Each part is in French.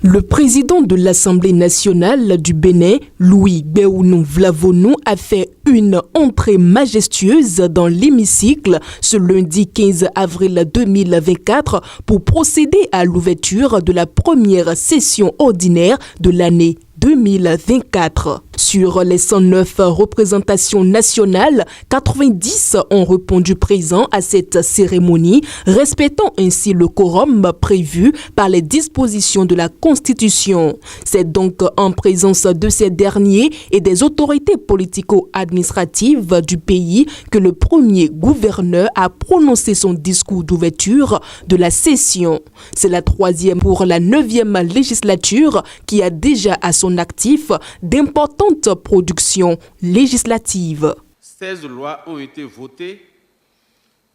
Le président de l'Assemblée nationale du Bénin, Louis Gbéounou Vlavonou, a fait une entrée majestueuse dans l'hémicycle ce lundi 15 avril 2024 pour procéder à l'ouverture de la première session ordinaire de l'année 2024. Sur les 109 représentations nationales, 90 ont répondu présents à cette cérémonie, respectant ainsi le quorum prévu par les dispositions de la Constitution. C'est donc en présence de ces derniers et des autorités politico-administratives du pays que le premier gouverneur a prononcé son discours d'ouverture de la session. C'est la troisième pour la 9e législature qui a déjà à son actif d'importantes productions législatives. 16 lois ont été votées,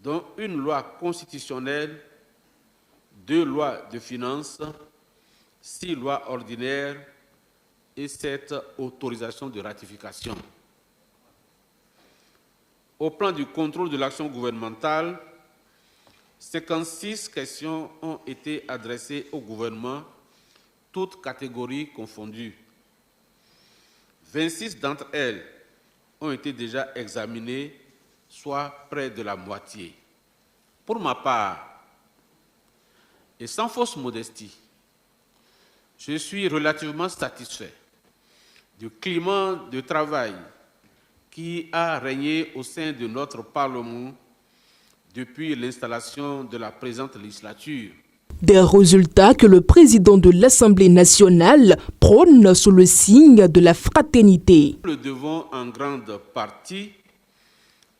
dont une loi constitutionnelle, 2 lois de finances, 6 lois ordinaires et 7 autorisations de ratification. Au plan du contrôle de l'action gouvernementale, 56 questions ont été adressées au gouvernement, toutes catégories confondues. 26 d'entre elles ont été déjà examinées, soit près de la moitié. Pour ma part, et sans fausse modestie, je suis relativement satisfait du climat de travail qui a régné au sein de notre Parlement depuis l'installation de la présente législature. Des résultats que le président de l'Assemblée nationale prône sous le signe de la fraternité. Nous le devons en grande partie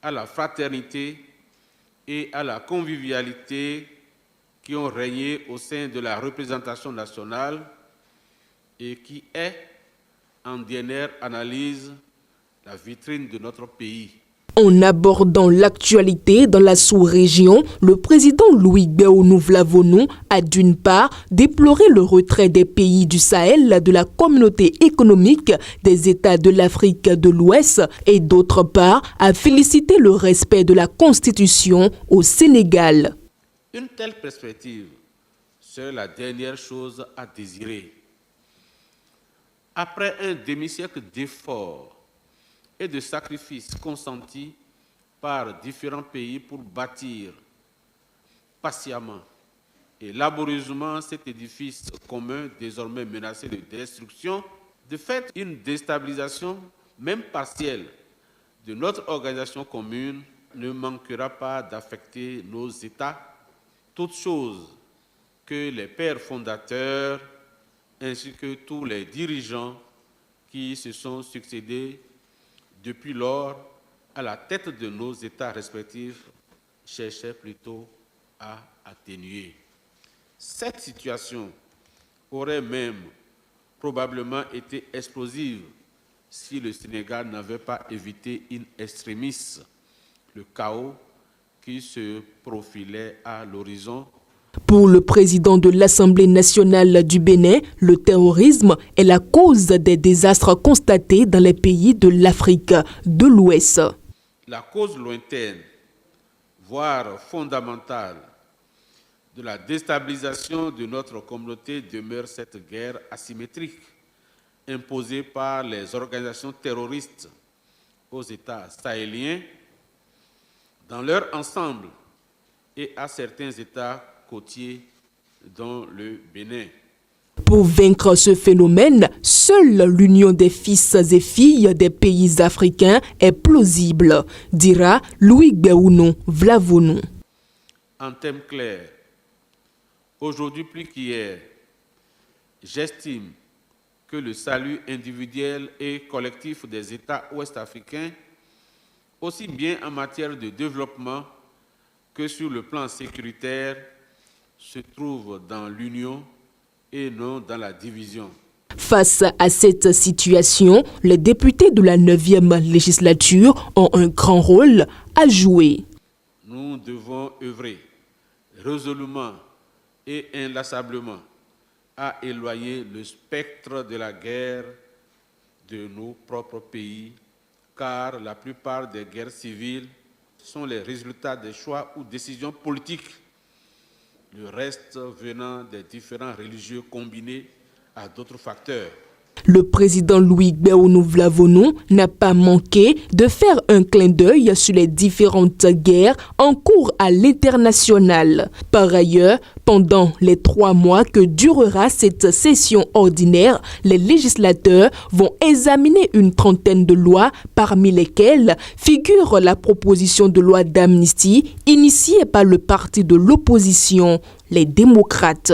à la fraternité et à la convivialité qui ont régné au sein de la représentation nationale et qui est, en dernière analyse, la vitrine de notre pays. En abordant l'actualité dans la sous-région, le président Louis Gbéounou Vlavonou a d'une part déploré le retrait des pays du Sahel de la communauté économique des États de l'Afrique de l'Ouest et d'autre part a félicité le respect de la Constitution au Sénégal. Une telle perspective serait la dernière chose à désirer. Après un demi-siècle d'efforts et de sacrifices consentis par différents pays pour bâtir patiemment et laborieusement cet édifice commun désormais menacé de destruction, de fait, une déstabilisation, même partielle, de notre organisation commune ne manquera pas d'affecter nos États, toutes choses que les pères fondateurs ainsi que tous les dirigeants qui se sont succédés depuis lors à la tête de nos États respectifs cherchaient plutôt à atténuer. Cette situation aurait même probablement été explosive si le Sénégal n'avait pas évité in extremis le chaos qui se profilait à l'horizon. Pour le président de l'Assemblée nationale du Bénin, le terrorisme est la cause des désastres constatés dans les pays de l'Afrique de l'Ouest. La cause lointaine, voire fondamentale, de la déstabilisation de notre communauté demeure cette guerre asymétrique imposée par les organisations terroristes aux États sahéliens dans leur ensemble et à certains États côtiers dont le Bénin. Pour vaincre ce phénomène, seule l'union des fils et filles des pays africains est plausible, dira Louis Gbéounou Vlavonou. En termes clairs, aujourd'hui plus qu'hier, j'estime que le salut individuel et collectif des États ouest-africains, aussi bien en matière de développement que sur le plan sécuritaire, se trouve dans l'union et non dans la division. Face à cette situation, les députés de la 9e législature ont un grand rôle à jouer. Nous devons œuvrer résolument et inlassablement à éloigner le spectre de la guerre de nos propres pays, car la plupart des guerres civiles sont les résultats des choix ou décisions politiques, le reste venant des différents religieux combinés à d'autres facteurs. Le président Louis Gbéounou Vlavonou n'a pas manqué de faire un clin d'œil sur les différentes guerres en cours à l'international. Par ailleurs, pendant les 3 mois que durera cette session ordinaire, les législateurs vont examiner une trentaine de lois, parmi lesquelles figure la proposition de loi d'amnistie initiée par le parti de l'opposition, les démocrates.